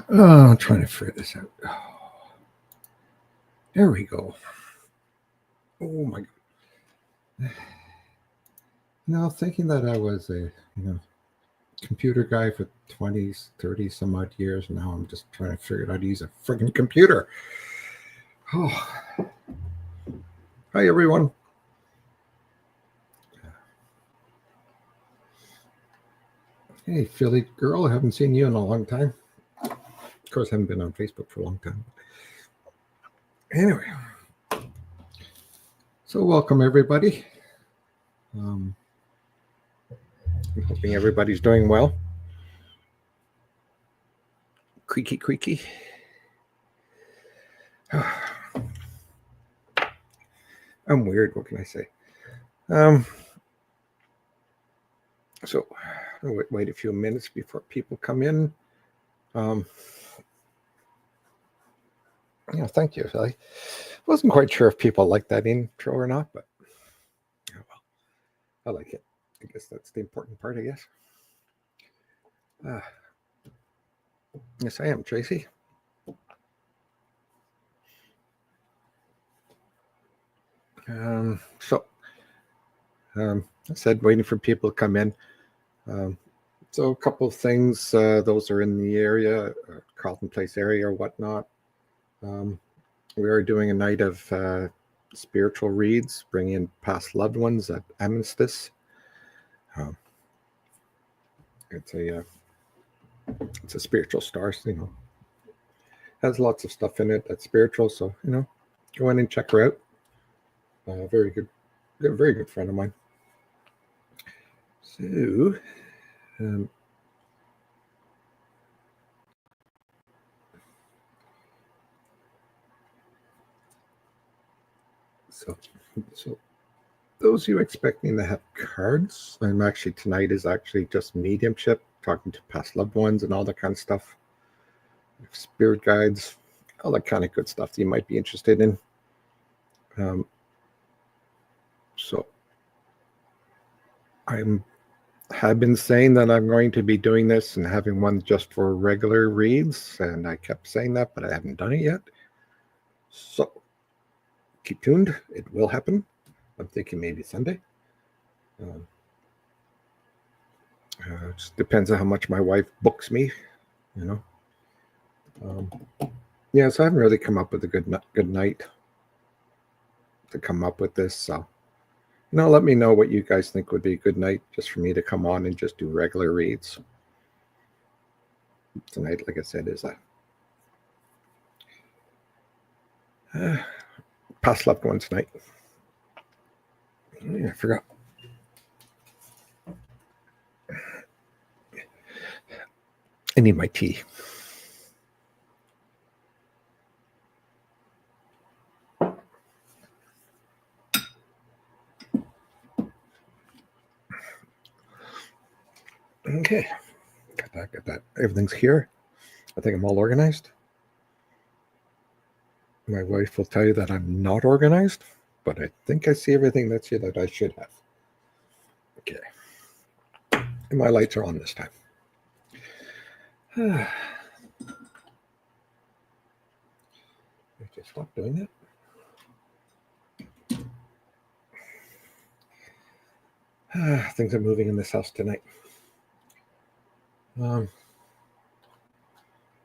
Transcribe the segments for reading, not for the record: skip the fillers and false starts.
Oh, I'm trying to figure this out. Oh, there we go. Oh my God. Thinking that I was a computer guy for 20, 30 some odd years, now I'm just trying to figure out how to use a friggin' computer. Oh. Hi, everyone. Hey, Philly girl, I haven't seen you in a long time. Of course, I haven't been on Facebook for a long time. Anyway, so welcome, everybody. I'm hoping everybody's doing well. Creaky, creaky. I'm weird. What can I say? So I'll wait a few minutes before people come in. Thank you, Philly. Wasn't quite sure if people like that intro or not, but oh well, I like it. I guess that's the important part, I guess. Yes, I am, Tracy. I said waiting for people to come in. So a couple of things. Those are in the area, Carlton Place area or whatnot. We are doing a night of spiritual reads, bringing in past loved ones at Armistice. It's a spiritual star, has lots of stuff in it that's spiritual. So go in and check her out. Very good friend of mine. So. So those of you expecting to have cards, tonight is actually just mediumship, talking to past loved ones and all that kind of stuff. Spirit guides, all that kind of good stuff that you might be interested in. So I have been saying that I'm going to be doing this and having one just for regular reads, and I kept saying that, but I haven't done it yet. So keep tuned. It will happen. I'm thinking maybe Sunday. It just depends on how much my wife books me, so I haven't really come up with a good night to come up with this. So, let me know what you guys think would be a good night just for me to come on and just do regular reads. Tonight, like I said, is a past loved ones night. I forgot. I need my tea. Okay, got that. Everything's here. I think I'm all organized. My wife will tell you that I'm not organized, but I think I see everything that's here that I should have. Okay. And my lights are on this time. I just stop doing that. Things are moving in this house tonight.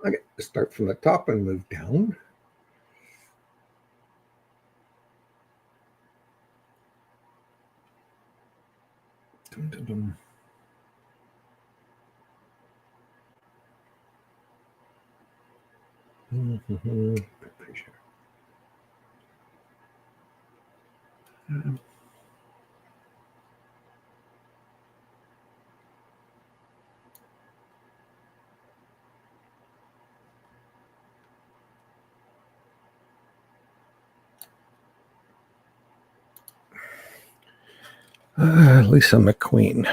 Okay, start from the top and move down. Dum, dum, dum. Mm-hmm. Lisa McQueen.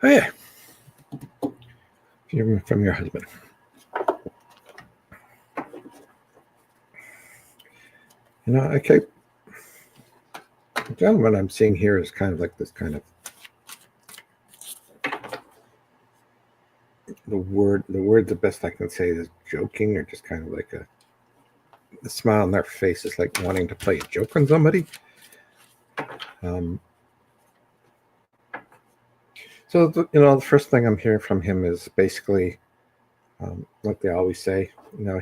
Oh, yeah. If from your husband. Okay. The gentleman I'm seeing here is kind of like this kind of the word the best I can say is joking, or just kind of like the smile on their face is like wanting to play a joke on somebody. So the first thing I'm hearing from him is basically like they always say,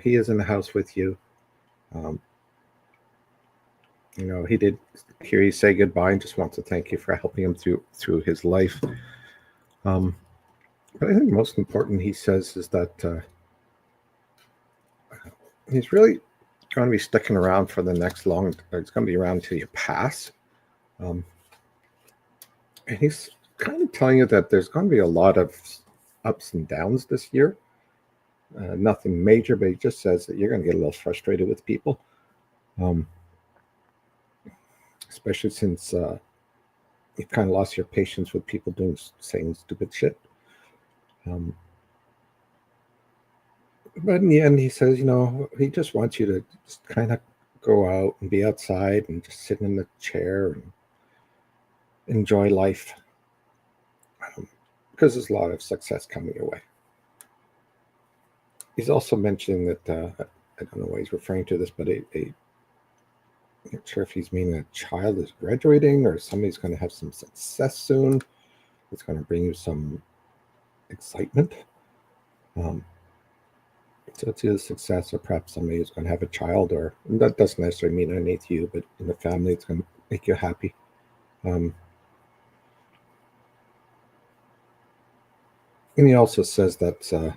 he is in the house with you. He did hear you say goodbye and just wants to thank you for helping him through his life. But I think most important, he says, is that he's really going to be sticking around for the next long. It's going to be around until you pass. And he's kind of telling you that there's going to be a lot of ups and downs this year. Nothing major, but he just says that you're going to get a little frustrated with people. Especially since you've kind of lost your patience with people saying stupid shit. But in the end, he says, he just wants you to just kind of go out and be outside and just sit in the chair and enjoy life, because there's a lot of success coming your way. He's also mentioning that, I don't know why he's referring to this, but I'm not sure if he's meaning a child is graduating or somebody's going to have some success soon. It's going to bring you some excitement. So it's either success, or perhaps somebody who's going to have a child, or that doesn't necessarily mean underneath you, but in the family, it's going to make you happy. And he also says that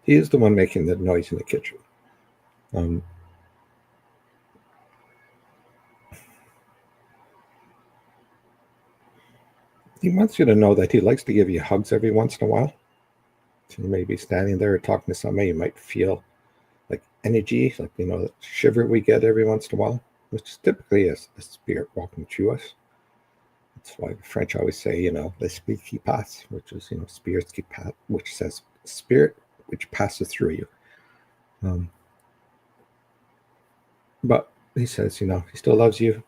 he is the one making the noise in the kitchen. He wants you to know that he likes to give you hugs every once in a while. So you may be standing there talking to somebody, you might feel like energy, like, the shiver we get every once in a while, which is typically a spirit walking through us. That's why the French always say, l'esprit qui passe, which is, spirits qui pass, which says spirit which passes through you. But he says, he still loves you,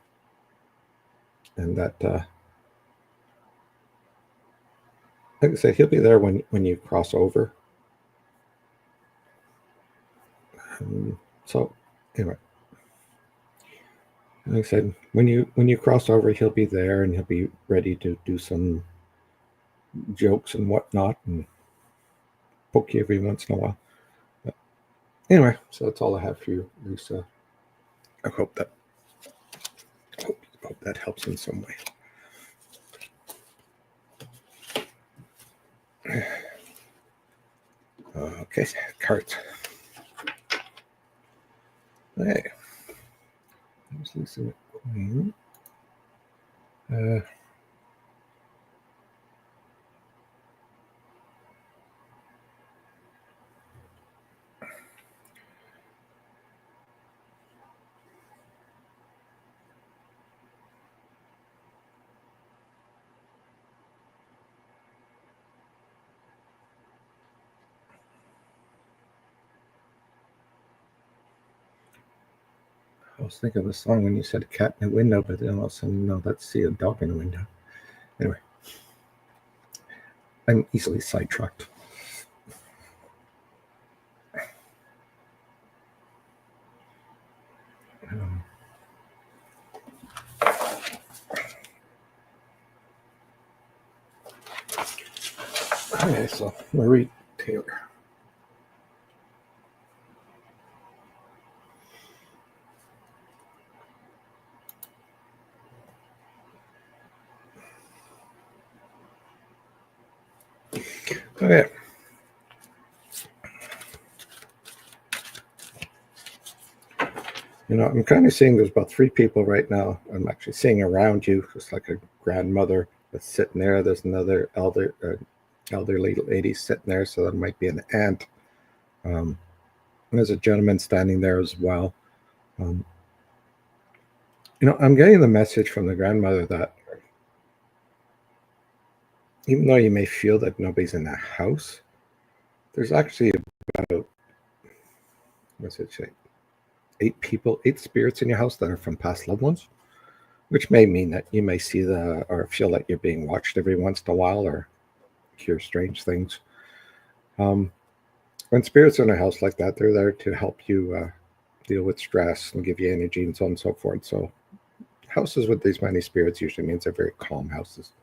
and that, like I said, he'll be there when you cross over. So anyway, like I said, when you cross over, he'll be there, and he'll be ready to do some jokes and whatnot, and poke you every once in a while. But anyway, so that's all I have for you, Lisa. I hope that helps in some way. Okay, cards. Hey, there's Lisa McQueen. I was thinking of a song when you said cat in a window, but then all of a sudden, no, let's see a dog in a window. Anyway, I'm easily sidetracked. Okay, so Marie Taylor. Okay. I'm kind of seeing there's about 3 people right now. I'm actually seeing around you, just like a grandmother that's sitting there. There's another elderly lady sitting there, so that might be an aunt. And there's a gentleman standing there as well. I'm getting the message from the grandmother that even though you may feel that nobody's in the house, There's actually about, what's it say, 8 spirits in your house that are from past loved ones, which may mean that you may see or feel like you're being watched every once in a while, or hear strange things. When spirits are in a house like that, they're there to help you deal with stress and give you energy and so on and so forth. So houses with these many spirits usually means they're very calm houses.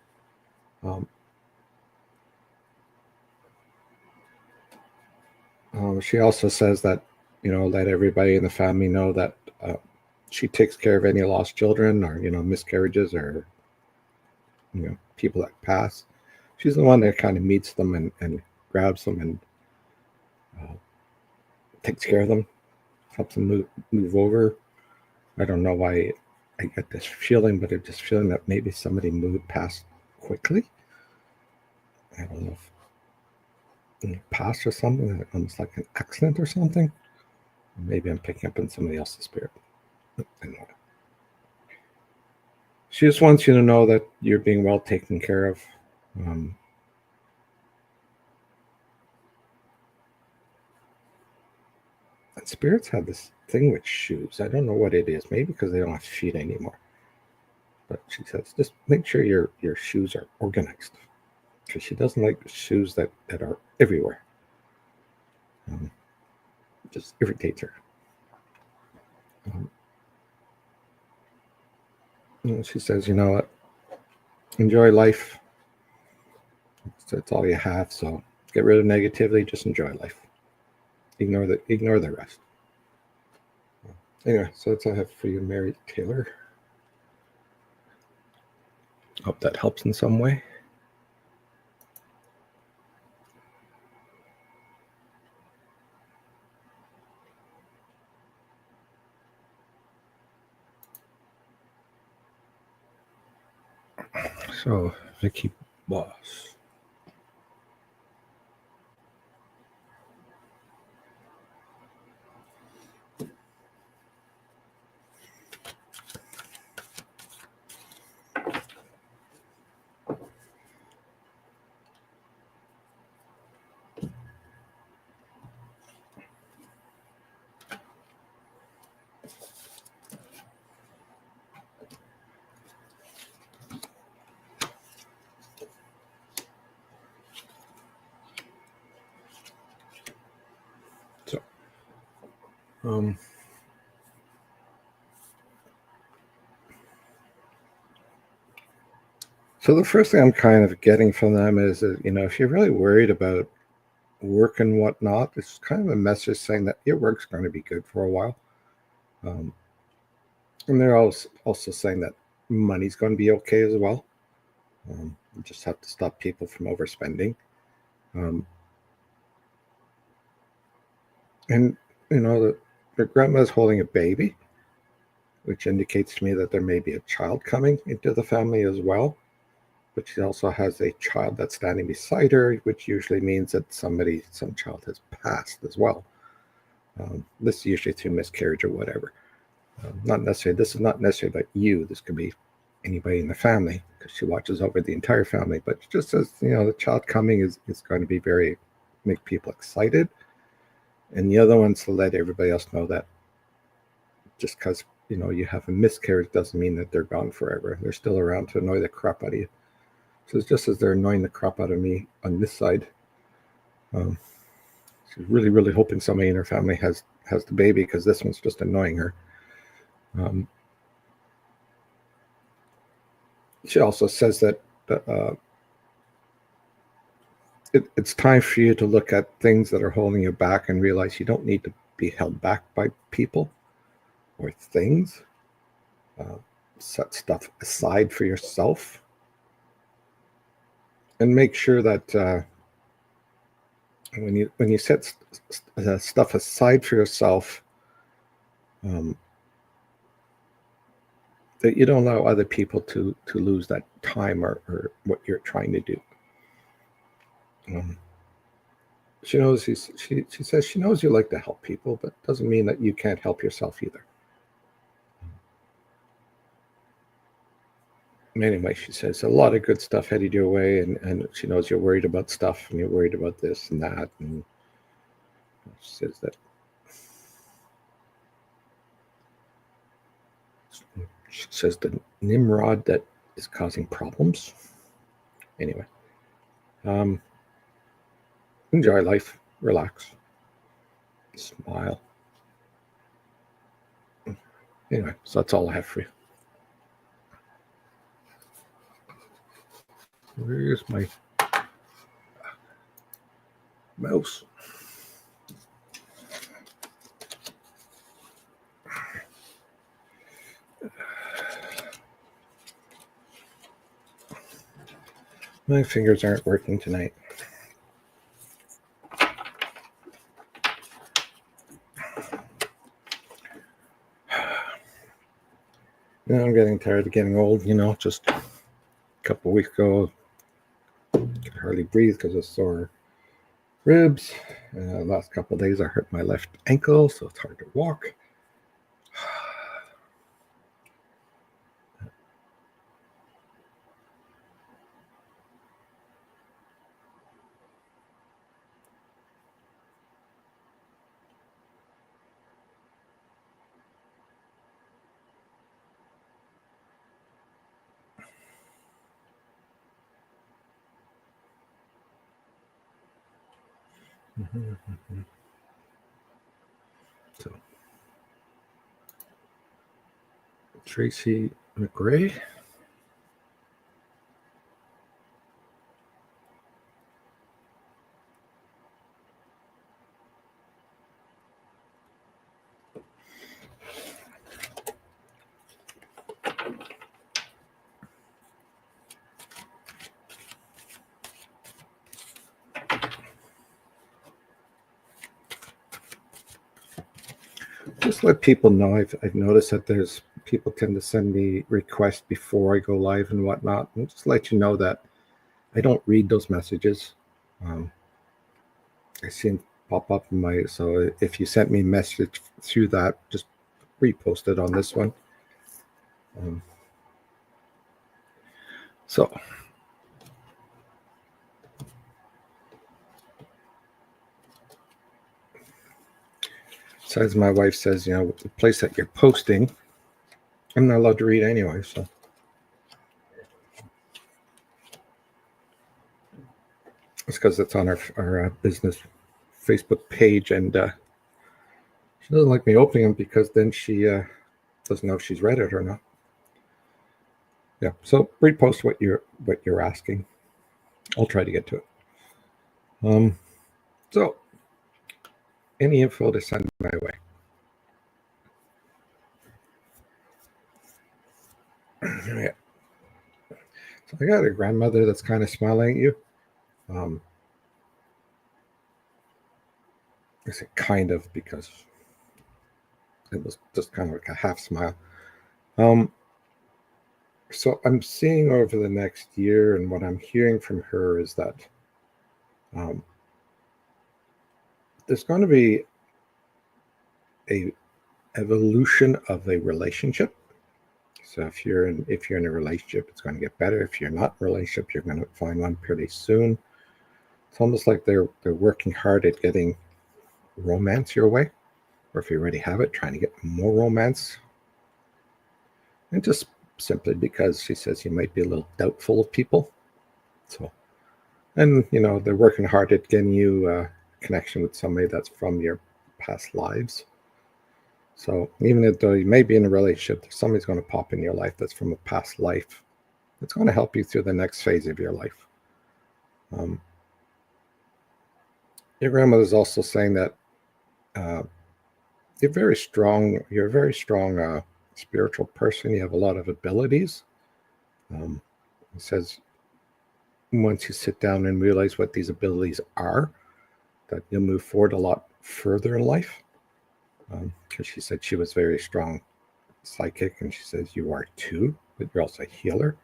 She also says that, let everybody in the family know that she takes care of any lost children, or miscarriages, or people that pass. She's the one that kind of meets them and grabs them and takes care of them, helps them move over. I don't know why I get this feeling, but I'm just feeling that maybe somebody moved past quickly. I don't know if past or something, almost like an accident or something. Maybe I'm picking up on somebody else's spirit. Anyway. She just wants you to know that you're being well taken care of. And spirits have this thing with shoes. I don't know what it is. Maybe because they don't have feet anymore. But she says, just make sure your shoes are organized. Because she doesn't like shoes that are everywhere. Just irritates her. She says, you know what? Enjoy life. That's all you have. So get rid of negativity. Just enjoy life. Ignore the rest. Anyway, so that's all I have for you, Mary Taylor. Hope that helps in some way. So, Vicky Boss. So the first thing I'm kind of getting from them is that, if you're really worried about work and whatnot, it's kind of a message saying that your work's going to be good for a while. And they're also saying that money's going to be okay as well. You just have to stop people from overspending. And, their grandma's holding a baby, which indicates to me that there may be a child coming into the family as well. But she also has a child that's standing beside her, which usually means that some child has passed as well. This is usually through miscarriage or whatever. This is not necessarily about you. This could be anybody in the family, because she watches over the entire family. But just as, the child coming is going to be make people excited. And the other one's to let everybody else know that just because, you have a miscarriage doesn't mean that they're gone forever. They're still around to annoy the crap out of you. So it's just as they're annoying the crap out of me on this side. She's really, really hoping somebody in her family has the baby, because this one's just annoying her. She also says that it's time for you to look at things that are holding you back and realize you don't need to be held back by people or things. Set stuff aside for yourself. And make sure that when you set stuff aside for yourself, that you don't allow other people to lose that time or what you're trying to do. She knows she says she knows you like to help people, but doesn't mean that you can't help yourself either. Anyway, she says a lot of good stuff headed your way, and she knows you're worried about stuff, and you're worried about this and that, and says that the Nimrod that is causing problems. Anyway, enjoy life, relax, smile. Anyway, so that's all I have for you. Where's my mouse? My fingers aren't working tonight. I'm getting tired of getting old, just a couple of weeks ago, I could hardly breathe because of sore ribs. Last couple of days, I hurt my left ankle, so it's hard to walk. So, Tracy McRae. Just let people know. I've noticed that there's people tend to send me requests before I go live and whatnot, and just let you know that I don't read those messages. I see them pop up in my. So if you sent me a message through that, just repost it on this one. So. As my wife says, the place that you're posting, I'm not allowed to read anyway, so. It's because it's on our business Facebook page, and she doesn't like me opening them because then she doesn't know if she's read it or not. Yeah, so repost what you're asking. I'll try to get to it. So any info to send my way. Yeah. So I got a grandmother that's kind of smiling at you. I say kind of because it was just kind of like a half smile. So I'm seeing over the next year, and what I'm hearing from her is that there's going to be a evolution of a relationship. So if you're in a relationship, it's going to get better. If you're not in a relationship, you're going to find one pretty soon. It's almost like they're working hard at getting romance your way, or if you already have it, trying to get more romance. And just simply because she says you might be a little doubtful of people. So, and they're working hard at getting you a connection with somebody that's from your past lives. So even though you may be in a relationship, somebody's going to pop in your life that's from a past life. It's going to help you through the next phase of your life. Your grandmother's also saying that you're very strong. You're a very strong spiritual person. You have a lot of abilities. It says once you sit down and realize what these abilities are, that you'll move forward a lot further in life. Because she said she was very strong psychic, and she says you are too, but you're also a healer.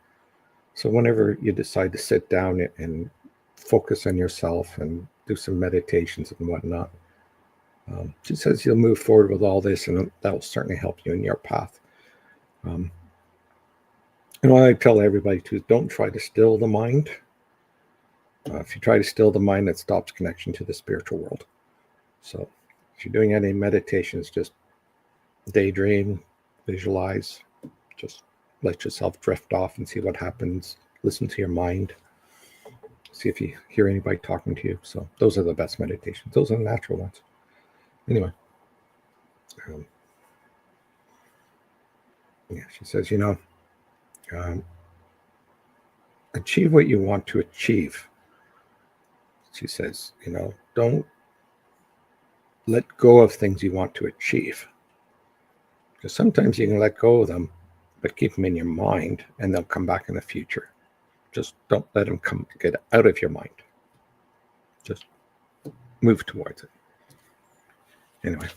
So whenever you decide to sit down and focus on yourself and do some meditations and whatnot, she says you'll move forward with all this, and that will certainly help you in your path. And what I tell everybody too is don't try to still the mind. If you try to still the mind, that stops connection to the spiritual world. So if you're doing any meditations, just daydream, visualize, just let yourself drift off and see what happens. Listen to your mind. See if you hear anybody talking to you. So those are the best meditations. Those are the natural ones. Anyway, yeah, she says, achieve what you want to achieve. She says, don't let go of things you want to achieve. Because sometimes you can let go of them, but keep them in your mind and they'll come back in the future. Just don't let them get out of your mind. Just move towards it. Anyway,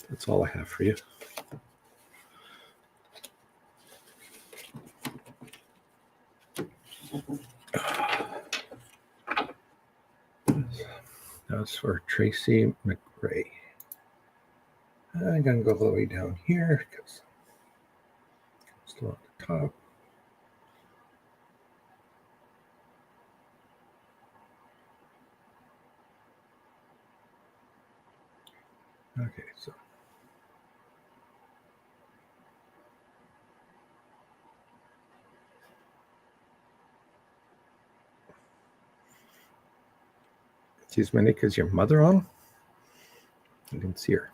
that's all I have for you. That's for Tracy McRae. I'm going to go all the way down here because I'm still at the top. Okay, so she's Monique, is your mother on? I didn't see her.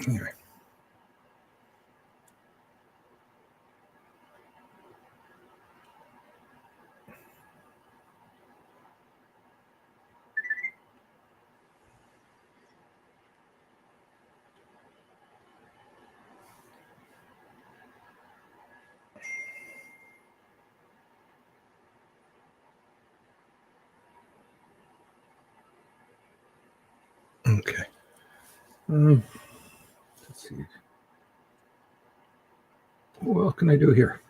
Anyway. Okay. Let's see. What can I do here?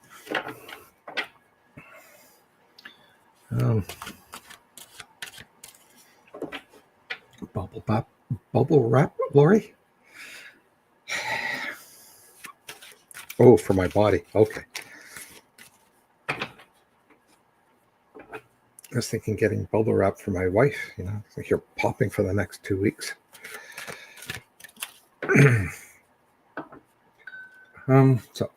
Bubble wrap, Lori? Oh, for my body. Okay. I was thinking getting bubble wrap for my wife. It's like you're popping for the next 2 weeks. So.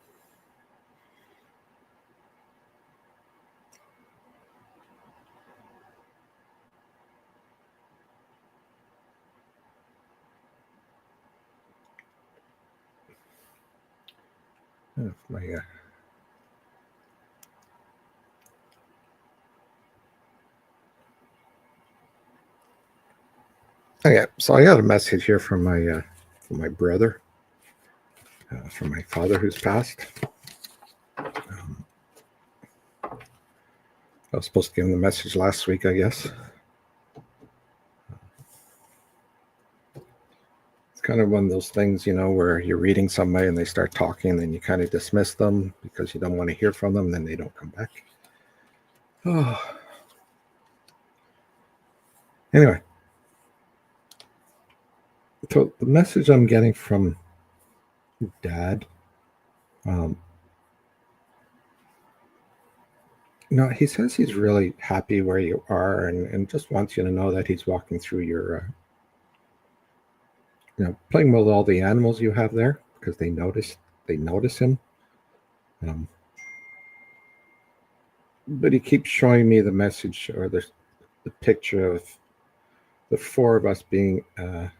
Okay, so I got a message here from my brother, from my father who's passed. I was supposed to give him the message last week, I guess. It's kind of one of those things, where you're reading somebody and they start talking, and then you kind of dismiss them because you don't want to hear from them, and then they don't come back. Oh. Anyway, so the message I'm getting from Dad, he says he's really happy where you are, and just wants you to know that he's walking through your, playing with all the animals you have there, because they notice him. But he keeps showing me the message or the picture of the four of us being, let's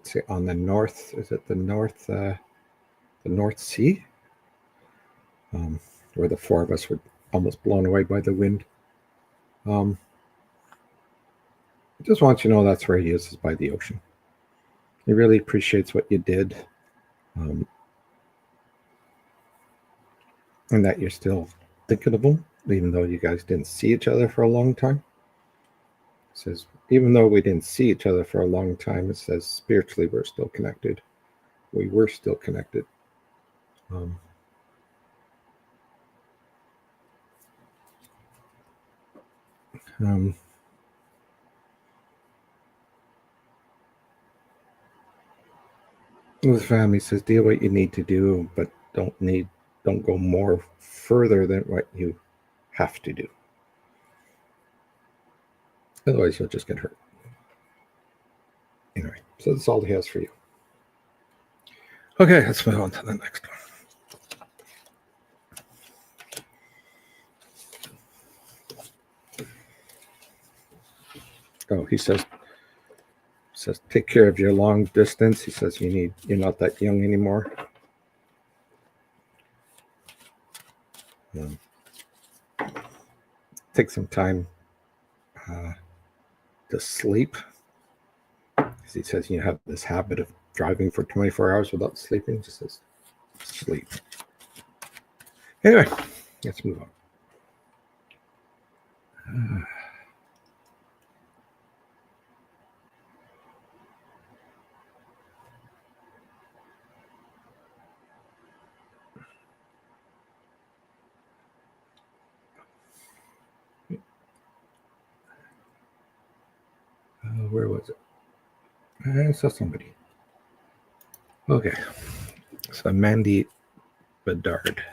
say, on the north. Is it the North Sea? Where the four of us were almost blown away by the wind. I just want you to know that's where he is by the ocean. He really appreciates what you did, and that you're still thinking of him, even though you guys didn't see each other for a long time. It says, even though we didn't see each other for a long time, it says spiritually we're still connected. We were still connected. With family, says, do what you need to do, but don't need don't go more further than what you have to do. Otherwise, you'll just get hurt. Anyway, so that's all he has for you. Okay, let's move on to the next one. Oh, he says, take care of your long distance. He says you're not that young anymore. Take some time to sleep. He says you have this habit of driving for 24 hours without sleeping. Just says sleep. Anyway, let's move on. Where was it? I saw somebody. Okay. So Mandy Bedard.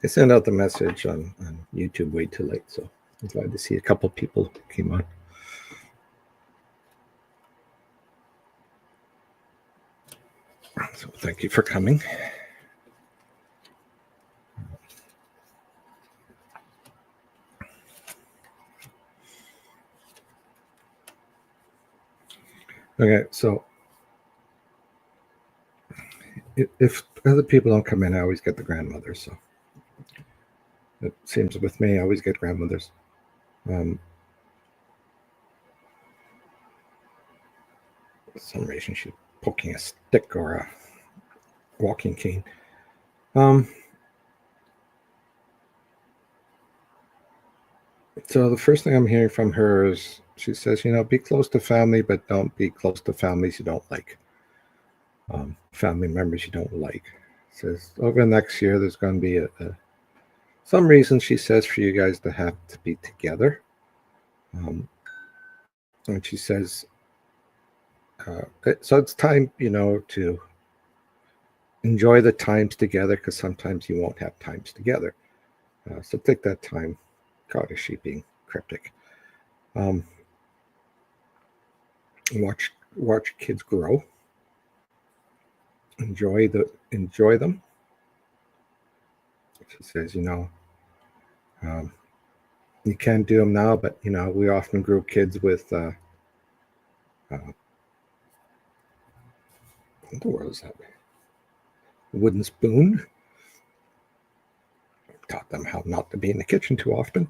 I sent out the message on YouTube way too late, so I'm glad to see a couple people came on. So thank you for coming. Okay, so if other people don't come in, I always get the grandmothers. So it seems with me, I always get grandmothers. For some reason, she's poking a stick or a walking cane. So the first thing I'm hearing from her is she says, be close to family, but don't be close to families you don't like. Family members you don't like. Says over the next year, there's going to be some reason, she says, for you guys to have to be together. And she says, so it's time, to enjoy the times together, because sometimes you won't have times together. So take that time. God, is she being cryptic? Watch kids grow. Enjoy them. She says, you can't do them now, but we often grew kids with what the world is that? Wooden spoon. Taught them how not to be in the kitchen too often.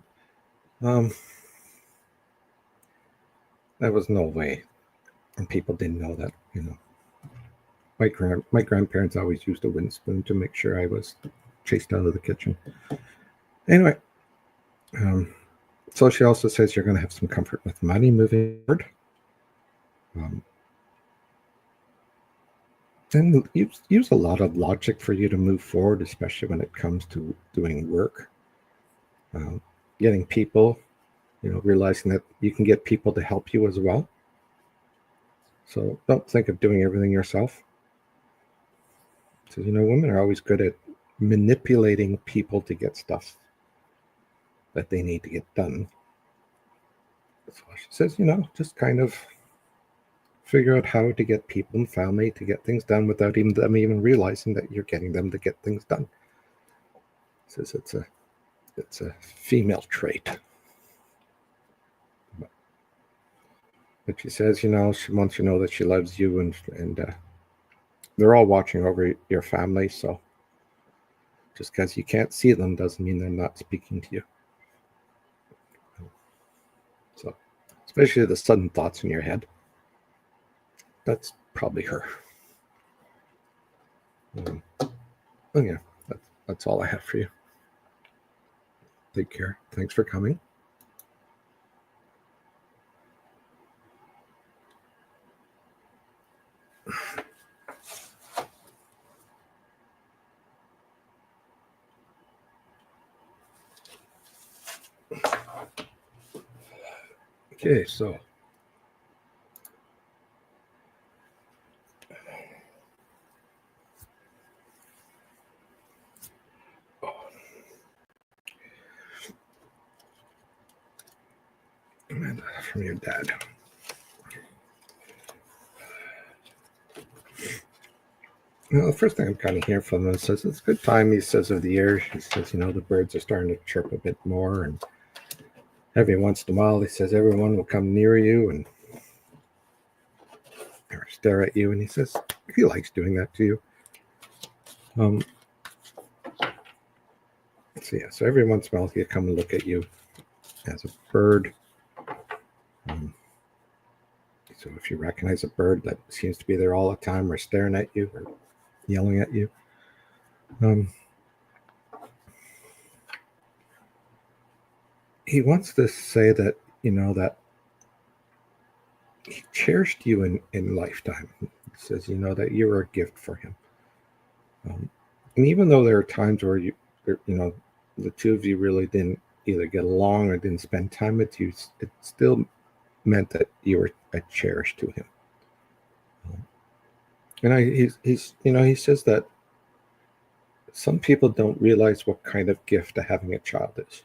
There was no way, and people didn't know that. My grandparents always used a wooden spoon to make sure I was chased out of the kitchen. Anyway, so she also says you're going to have some comfort with money moving forward. And use a lot of logic for you to move forward, especially when it comes to doing work. Getting people, realizing that you can get people to help you as well. So don't think of doing everything yourself. So, women are always good at manipulating people to get stuff that they need to get done. So she says, just kind of figure out how to get people and family to get things done without them even realizing that you're getting them to get things done. Says it's a female trait. But she says, she wants you to know that she loves you, and they're all watching over your family. So just because you can't see them doesn't mean they're not speaking to you. So especially the sudden thoughts in your head, that's probably her. Yeah, that's all I have for you. Take care. Thanks for coming. Okay, so And from your dad. Well, the first thing I'm kind of hearing from him says it's a good time, he says, of the year. He says, the birds are starting to chirp a bit more, and every once in a while, he says, everyone will come near you and or stare at you, and he says he likes doing that to you. So every once in a while, he'll come and look at you as a bird. So if you recognize a bird that seems to be there all the time or staring at you or yelling at you, he wants to say that, that he cherished you in lifetime. He says, that you were a gift for him. And even though there are times where the two of you really didn't either get along or didn't spend time with you, it still meant that you were a cherish to him. And he says that some people don't realize what kind of gift having a child is.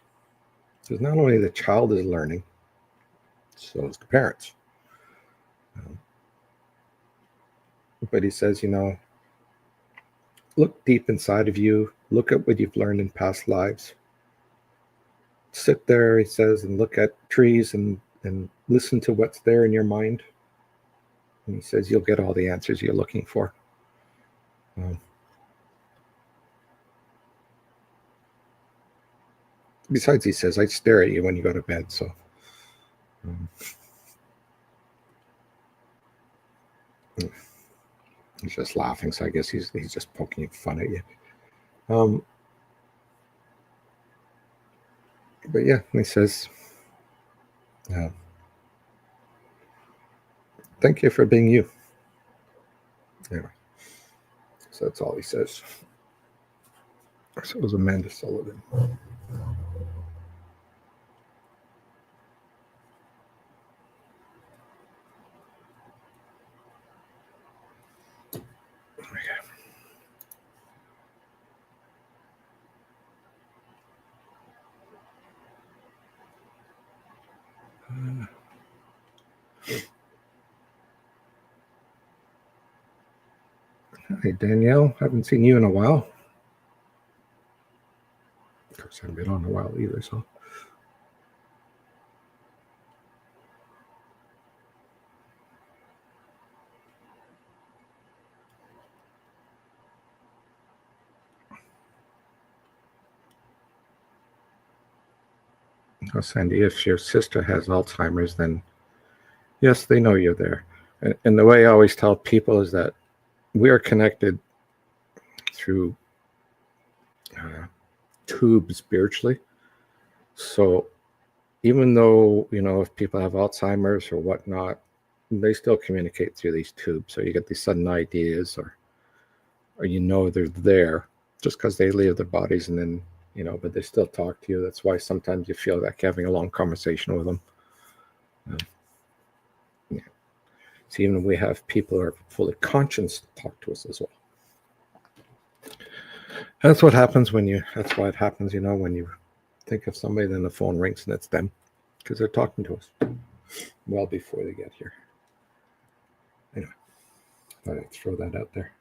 Because not only the child is learning, so is the parents. But he says, look deep inside of you, look at what you've learned in past lives. Sit there, he says, and look at trees and listen to what's there in your mind. And he says, you'll get all the answers you're looking for. Besides, he says, I stare at you when you go to bed, so. He's just laughing, so I guess he's just poking fun at you. But yeah, he says, thank you for being you. Anyway, so that's all he says. So it was Amanda Sullivan. Hi, Danielle. Haven't seen you in a while. Of course, I haven't been on in a while either, so. Oh, Sandy, if your sister has Alzheimer's, then yes, they know you're there. And the way I always tell people is that we are connected through tubes spiritually. So even though, if people have Alzheimer's or whatnot, they still communicate through these tubes. So you get these sudden ideas or they're there just because they leave their bodies and then, but they still talk to you. That's why sometimes you feel like having a long conversation with them. Yeah. So even we have people who are fully conscious talk to us as well. That's what happens when you think of somebody, then the phone rings and it's them because they're talking to us well before they get here. Anyway, thought I'd throw that out there.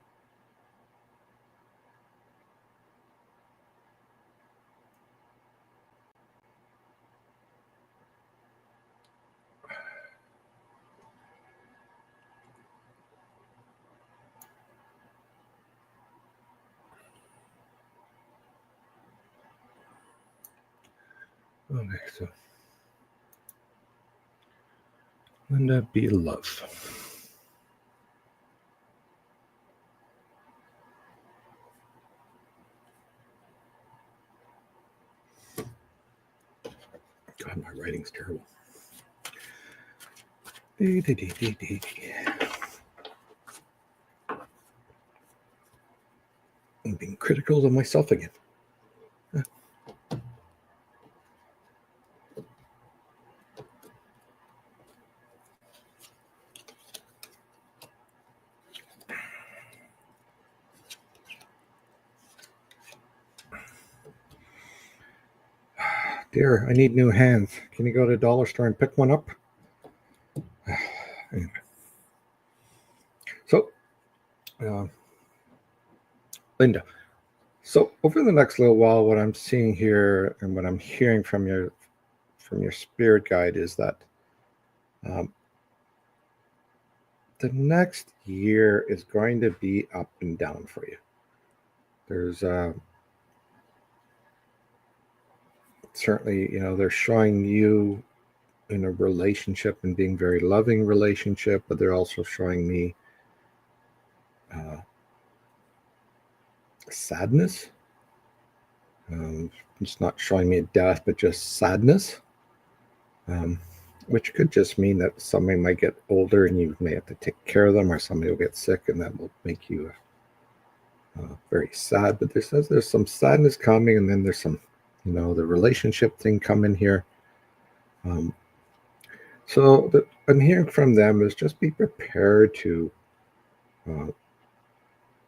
Okay, so Linda B. Love. God, my writing's terrible. I'm being critical of myself again. Dear, I need new hands. Can you go to the dollar store and pick one up? Anyway. So, Linda, so over the next little while, what I'm seeing here and what I'm hearing from your spirit guide is that the next year is going to be up and down for you. There's certainly, they're showing you in a relationship and being very loving relationship, but they're also showing me sadness. It's not showing me death, but just sadness, which could just mean that somebody might get older and you may have to take care of them, or somebody will get sick and that will make you very sad. But there's some sadness coming, and then there's some, the relationship thing coming here. So I'm hearing from them is just be prepared to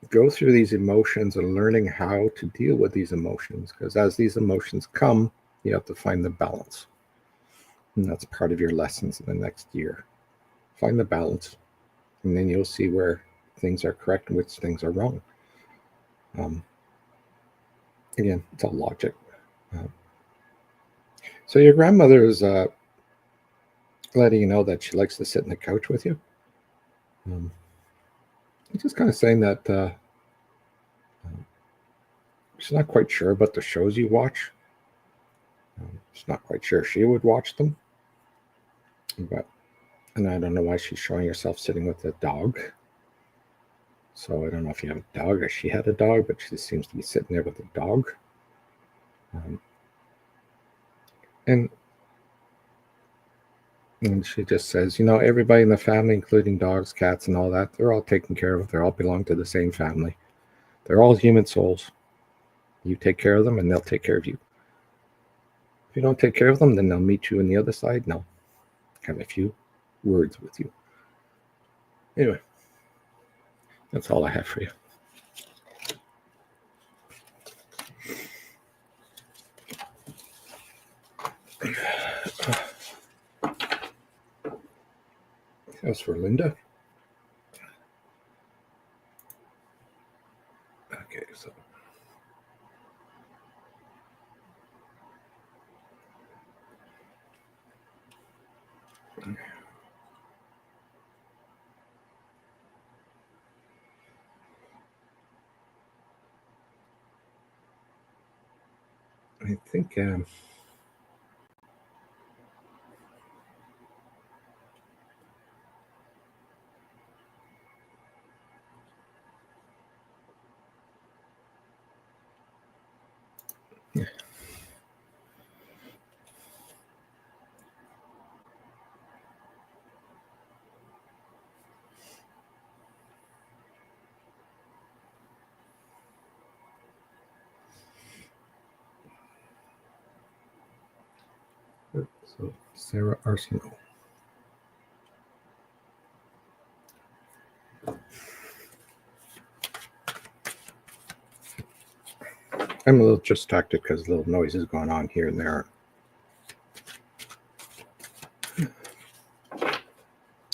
go through these emotions and learning how to deal with these emotions, because as these emotions come, you have to find the balance. And that's part of your lessons in the next year. Find the balance, and then you'll see where things are correct and which things are wrong. Again, it's all logic. So your grandmother is letting you know that she likes to sit on the couch with you. Just kind of saying that she's not quite sure about the shows you watch. She's not quite sure she would watch them. And I don't know why she's showing herself sitting with a dog. So I don't know if you have a dog or she had a dog, but she seems to be sitting there with a dog. And she just says, everybody in the family, including dogs, cats, and all that, they're all taken care of. They all belong to the same family. They're all human souls. You take care of them, and they'll take care of you. If you don't take care of them, then they'll meet you on the other side, and they'll have a few words with you. Anyway, that's all I have for you. As for Linda. Okay, so. I think yeah. So Sarah Arsenault. I'm a little distracted because little noises going on here and there.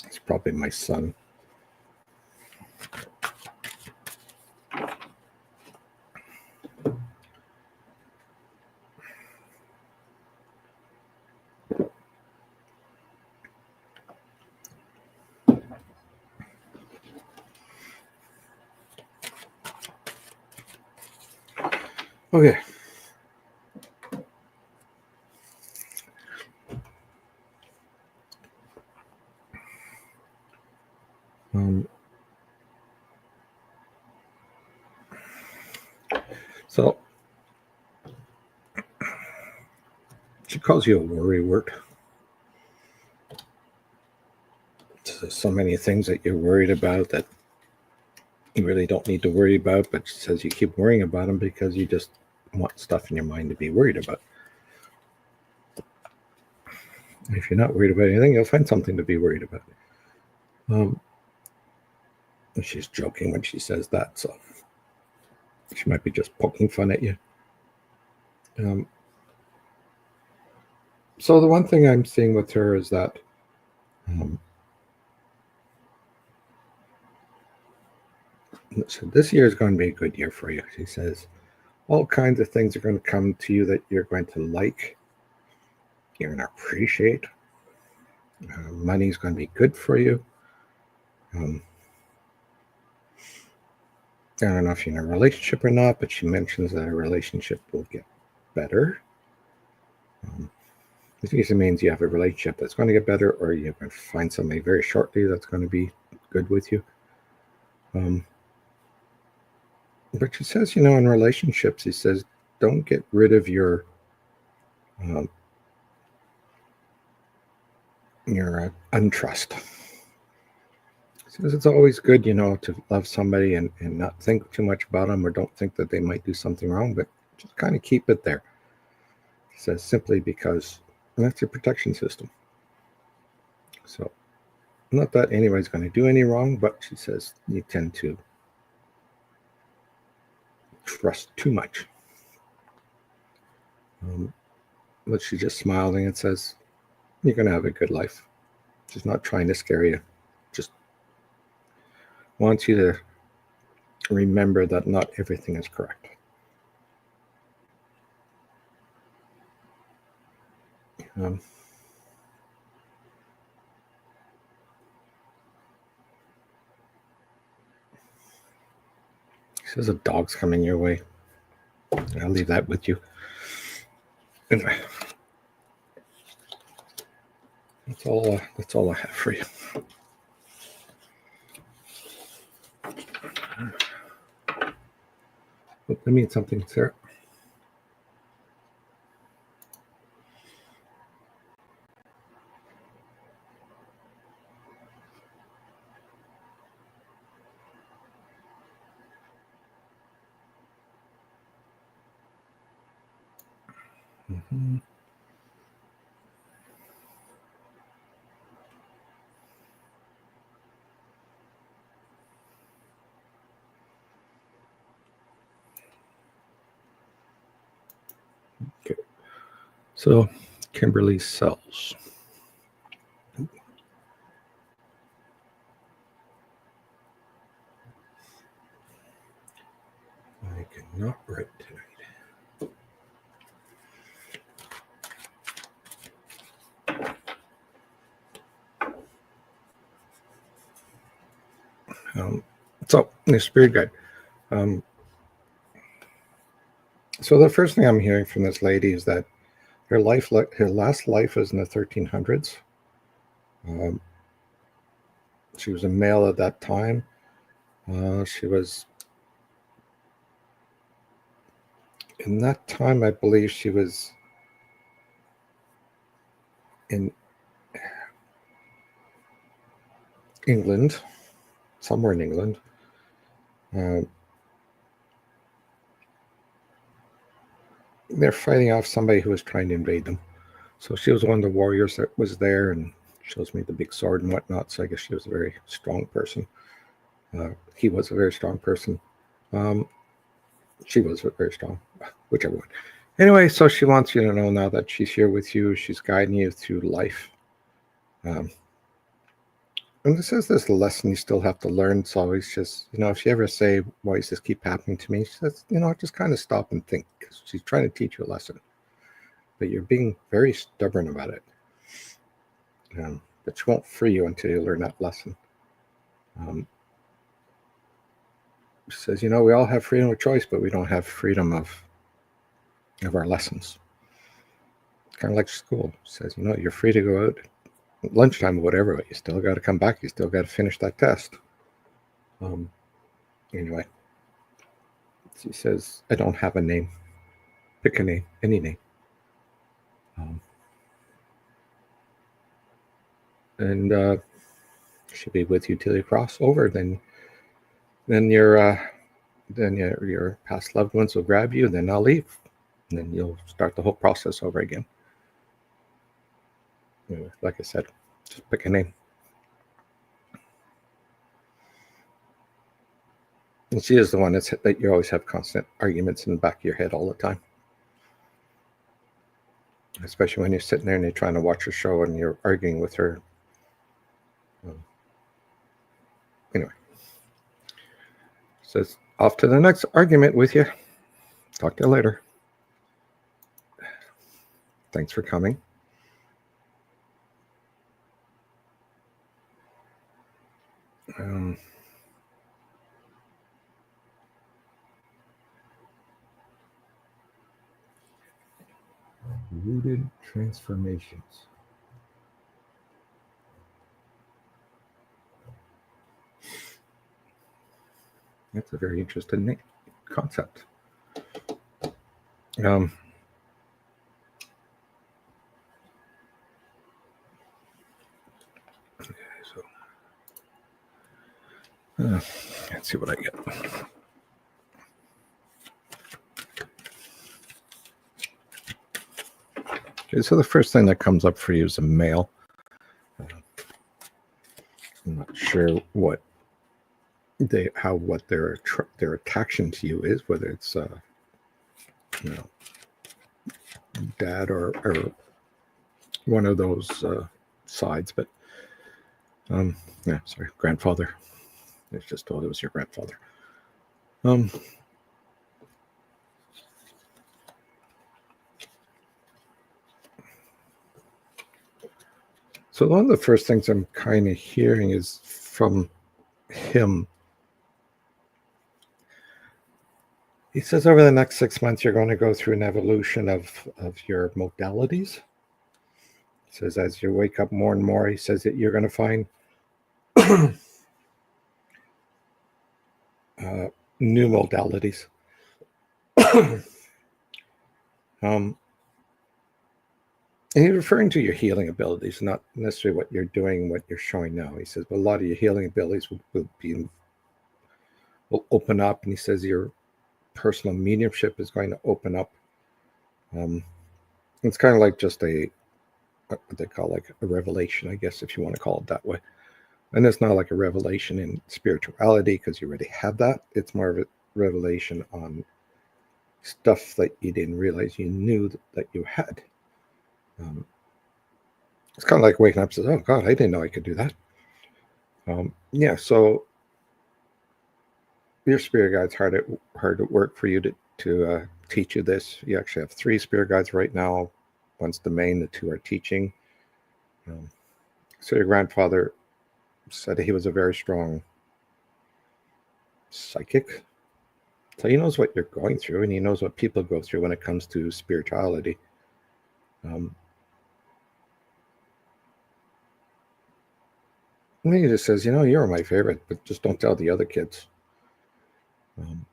It's probably my son. Okay. So she calls you a worrywart. So many things that you're worried about that you really don't need to worry about, but she says you keep worrying about them because you just want stuff in your mind to be worried about. If you're not worried about anything, you'll find something to be worried about. She's joking when she says that, so she might be just poking fun at you. So the one thing I'm seeing with her is that um, so this year is going to be a good year for you. She says all kinds of things are going to come to you that you're going to like, you're going to appreciate. Money is going to be good for you. I don't know if you're in a relationship or not, but she mentions that a relationship will get better. This usually means you have a relationship that's going to get better, or you're going to find somebody very shortly that's going to be good with you. But she says, in relationships, he says, don't get rid of your untrust. He says it's always good, to love somebody and not think too much about them, or don't think that they might do something wrong, but just kind of keep it there. He says simply because that's your protection system. So, not that anybody's going to do any wrong, but she says you tend to trust too much. But she's just smiling and says, you're going to have a good life. She's not trying to scare you. Just wants you to remember that not everything is correct. She says a dog's coming your way. I'll leave that with you. Anyway, that's all I have for you. Oh, that means something, Sarah. Mm-hmm. Okay. So, Kimberly Sells. I cannot write tonight. So, the spirit guide. So the first thing I'm hearing from this lady is that her last life was in the 1300s. She was a male at that time. She was in that time, I believe she was in England, somewhere in England. They're fighting off somebody who was trying to invade them. So she was one of the warriors that was there, and shows me the big sword and whatnot. So I guess she was a very strong person. He was a very strong person. She was very strong, whichever one. Anyway, so she wants you to know now that she's here with you. She's guiding you through life. And this is this lesson you still have to learn. So always just, if you ever say, why does this keep happening to me? She says, just kind of stop and think. Because she's trying to teach you a lesson. But you're being very stubborn about it. But she won't free you until you learn that lesson. She says, we all have freedom of choice, but we don't have freedom of our lessons. Kind of like school. She says, you're free to go out at lunchtime or whatever, but you still got to come back. You still got to finish that test. Anyway, she says, I don't have a name. Pick a name, any name. And she'll be with you till you cross over. Then your past loved ones will grab you. Then I'll leave. And then you'll start the whole process over again. Like I said, just pick a name. And she is the one that you always have constant arguments in the back of your head all the time. especially when you're sitting there and you're trying to watch a show and you're arguing with her. Anyway, says off to the next argument with you. Talk to you later. Thanks for coming. Rooted transformations. That's a very interesting concept. So let's see what I get. Okay, so the first thing that comes up for you is a male. I'm not sure what their attraction to you is, whether it's dad or one of those sides, but sorry, grandfather. I was just told it was your grandfather. So one of the first things I'm kind of hearing is from him. He says over the next 6 months, you're going to go through an evolution of your modalities. He says as you wake up more and more, he says that you're going to find new modalities. And he's referring to your healing abilities, not necessarily what you're doing, what you're showing now. He says, but a lot of your healing abilities will open up. And he says your personal mediumship is going to open up. It's kind of like just what they call like a revelation, I guess, if you want to call it that way. And it's not like a revelation in spirituality because you already have that. It's more of a revelation on stuff that you didn't realize you knew that you had. It's kind of like waking up and says, oh God, I didn't know I could do that. So your spirit guide's hard at work for you to teach you this. You actually have 3 spirit guides right now. One's the main, the 2 are teaching. So your grandfather said he was a very strong psychic. So he knows what you're going through, and he knows what people go through when it comes to spirituality. And he just says, you're my favorite, but just don't tell the other kids. And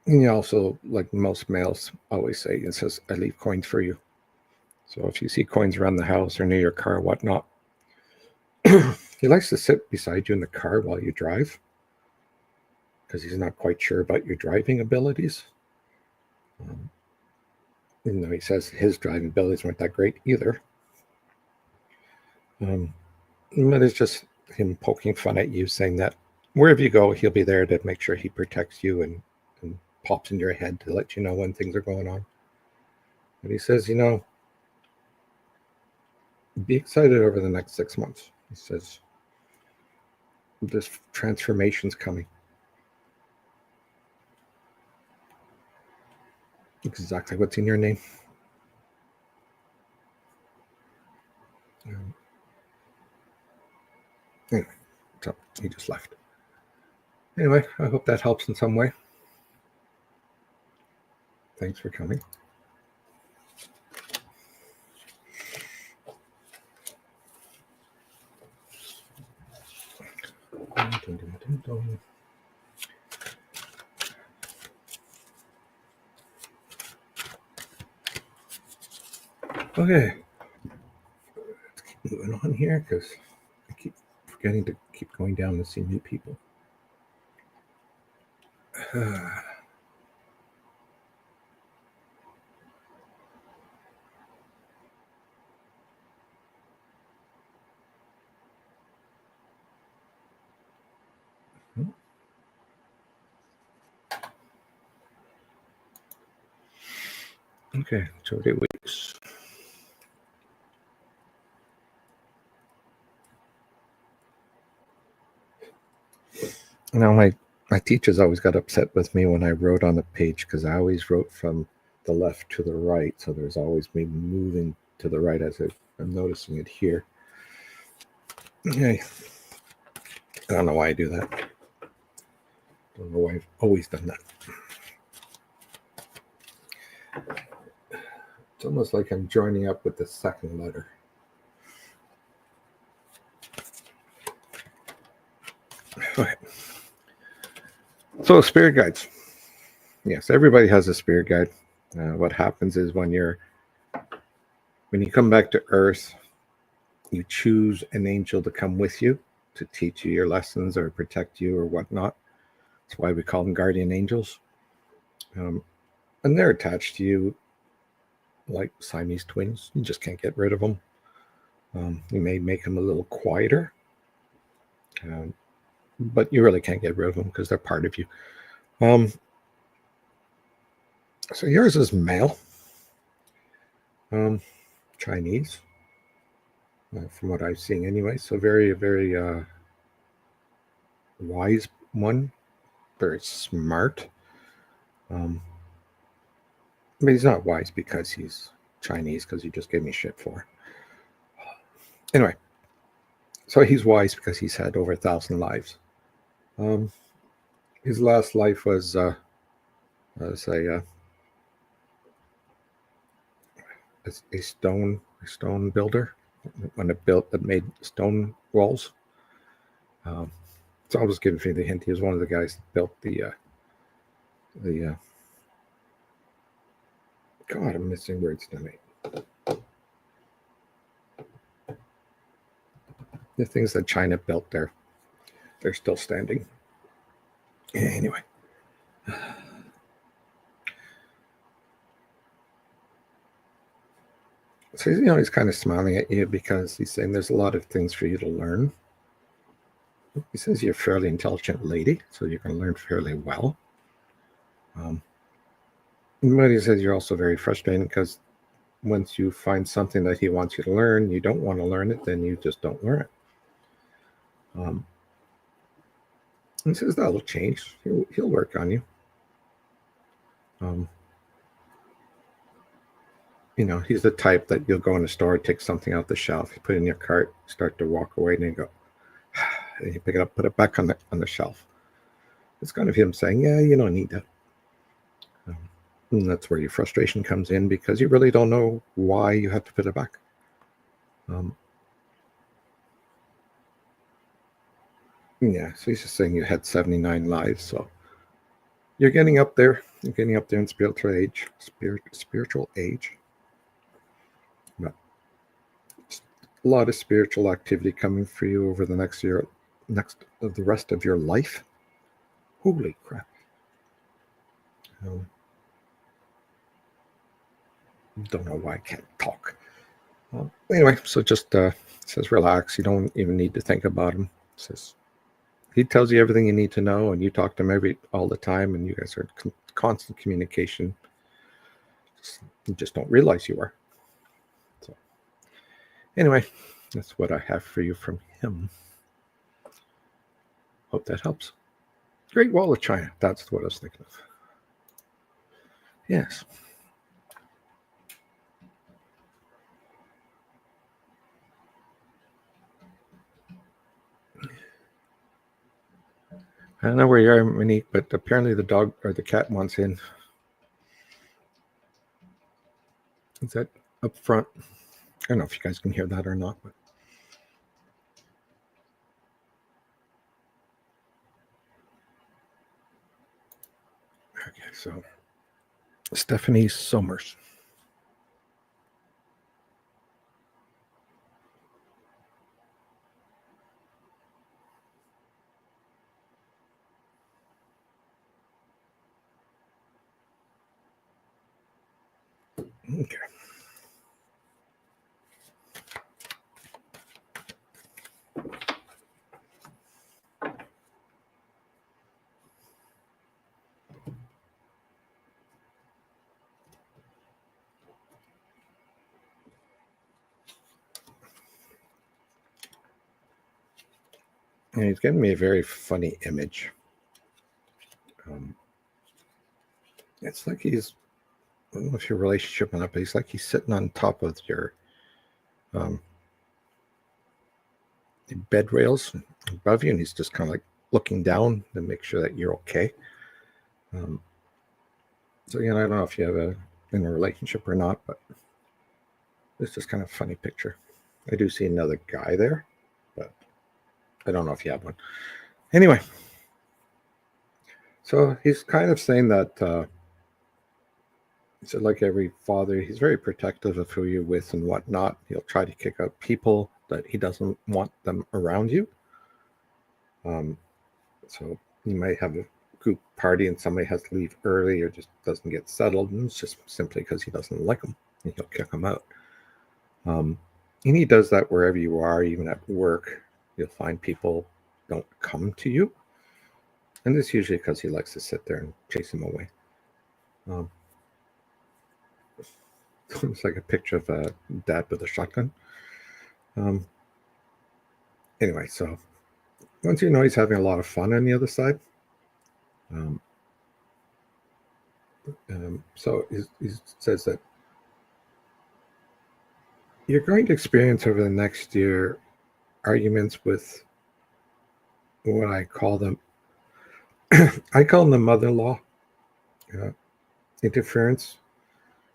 he also, like most males always say, it says, I leave coins for you. So if you see coins around the house or near your car, whatnot, he likes to sit beside you in the car while you drive because he's not quite sure about your driving abilities. Even though he says his driving abilities weren't that great either. But it's just him poking fun at you, saying that wherever you go, he'll be there to make sure he protects you and pops in your head to let you know when things are going on. But he says, be excited over the next 6 months. He says, this transformation's coming. Exactly what's in your name. Anyway, so he just left. Anyway, I hope that helps in some way. Thanks for coming. Okay, let's keep moving on here because I keep forgetting to keep going down to see new people. Okay, 2 weeks. Now, my teachers always got upset with me when I wrote on a page because I always wrote from the left to the right. So there's always me moving to the right as I'm noticing it here. Okay. I don't know why I do that. Don't know why I've always done that. It's almost like I'm joining up with the second letter. Okay. So spirit guides. Yes, everybody has a spirit guide. What happens is when you come back to Earth, you choose an angel to come with you to teach you your lessons or protect you or whatnot. That's why we call them guardian angels. And they're attached to you like Siamese twins. You just can't get rid of them. You may make them a little quieter, but you really can't get rid of them because they're part of you. So yours is male, Chinese, from what I've seen anyway. So very, very wise one, very smart. But he's not wise because he's Chinese, because he just gave me shit for. Anyway, so he's wise because he's had over 1,000 lives. His last life was as a stone builder when it made stone walls. So I'll just give you the hint. He was one of the guys that built the God, I'm missing words tonight. The things that China built there, they're still standing. Anyway. So, he's kind of smiling at you because he's saying there's a lot of things for you to learn. He says you're a fairly intelligent lady, so you can learn fairly well. But he says you're also very frustrating because once you find something that he wants you to learn, you don't want to learn it, then you just don't learn it. He says that'll change. He'll work on you. He's the type that you'll go in the store, take something out the shelf, you put it in your cart, start to walk away, and you go, and you pick it up, put it back on the shelf. It's kind of him saying, yeah, you don't need that. And that's where your frustration comes in because you really don't know why you have to put it back. Yeah, so he's just saying you had 79 lives, so you're getting up there. You're getting up there in spiritual age. But a lot of spiritual activity coming for you over the next year, the rest of your life. Holy crap! Don't know why I can't talk. Anyway, so just says relax. You don't even need to think about him. Says he tells you everything you need to know, and you talk to him all the time, and you guys are in constant communication. You just don't realize you are. So anyway, that's what I have for you from him. Hope that helps. Great Wall of China. That's what I was thinking of. Yes. I don't know where you are, Monique, but apparently the dog or the cat wants in. Is that up front? I don't know if you guys can hear that or not, but okay, so Stephanie Somers. Okay. And he's giving me a very funny image. It's like he's, I don't know if your relationship or not, but he's like he's sitting on top of your bed rails above you, and he's just kind of like looking down to make sure that you're okay. So again, I don't know if you have in a relationship or not, but it's just kind of a funny picture. I do see another guy there, but I don't know if you have one. Anyway, so he's kind of saying that he said, like every father, he's very protective of who you're with and whatnot. He'll try to kick out people that he doesn't want them around you. So you might have a group party and somebody has to leave early or just doesn't get settled, and it's just simply because he doesn't like them, and he'll kick them out. And he does that wherever you are, even at work. You'll find people don't come to you, and it's usually because he likes to sit there and chase them away. It's like a picture of a dad with a shotgun. Anyway, so once you know he's having a lot of fun on the other side, so he says that you're going to experience over the next year arguments with what I call them. I call them the mother-in-law interference,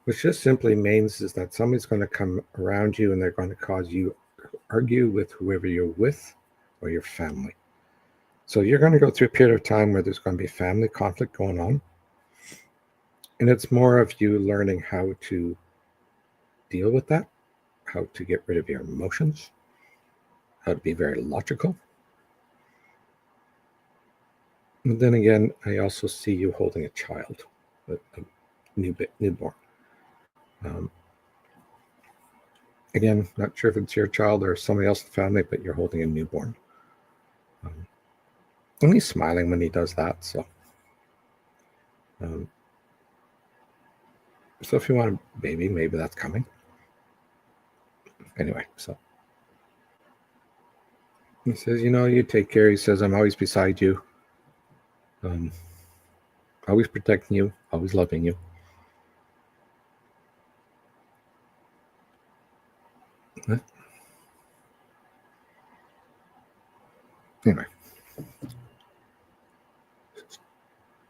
which just simply means is that somebody's going to come around you and they're going to cause you to argue with whoever you're with or your family. So you're going to go through a period of time where there's going to be family conflict going on. And it's more of you learning how to deal with that, how to get rid of your emotions, how to be very logical. And then again, I also see you holding a child, a newborn. Again, not sure if it's your child or somebody else in the family, but you're holding a newborn. And he's smiling when he does that. So if you want a baby, maybe that's coming. Anyway, so he says, you take care. He says, I'm always beside you. Always protecting you, always loving you. Anyway,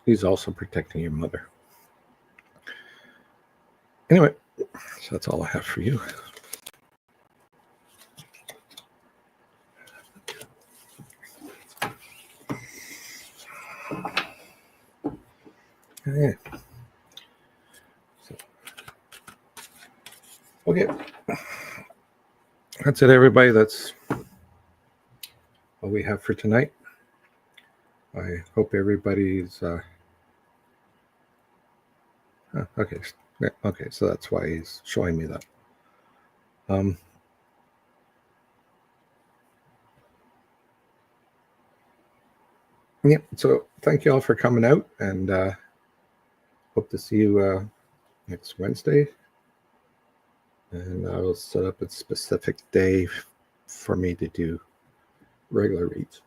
he's also protecting your mother. Anyway, so that's all I have for you. Okay. Okay. That's it, everybody. That's all we have for tonight. I hope everybody's okay. Okay, so that's why he's showing me that. Yeah, so thank you all for coming out, and hope to see you next Wednesday. And I will set up a specific day for me to do regular reads.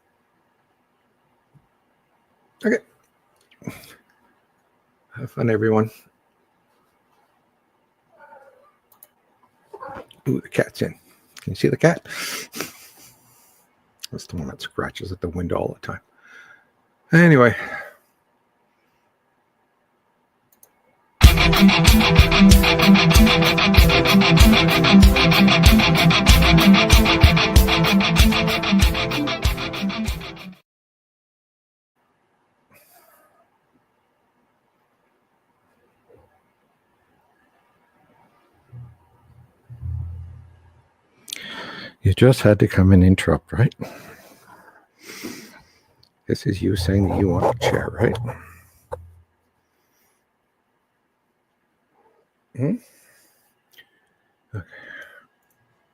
Okay. Have fun, everyone. Ooh, the cat's in. Can you see the cat? That's the one that scratches at the window all the time. Anyway. You just had to come and interrupt, right? This is you saying that you want a chair, right? Okay.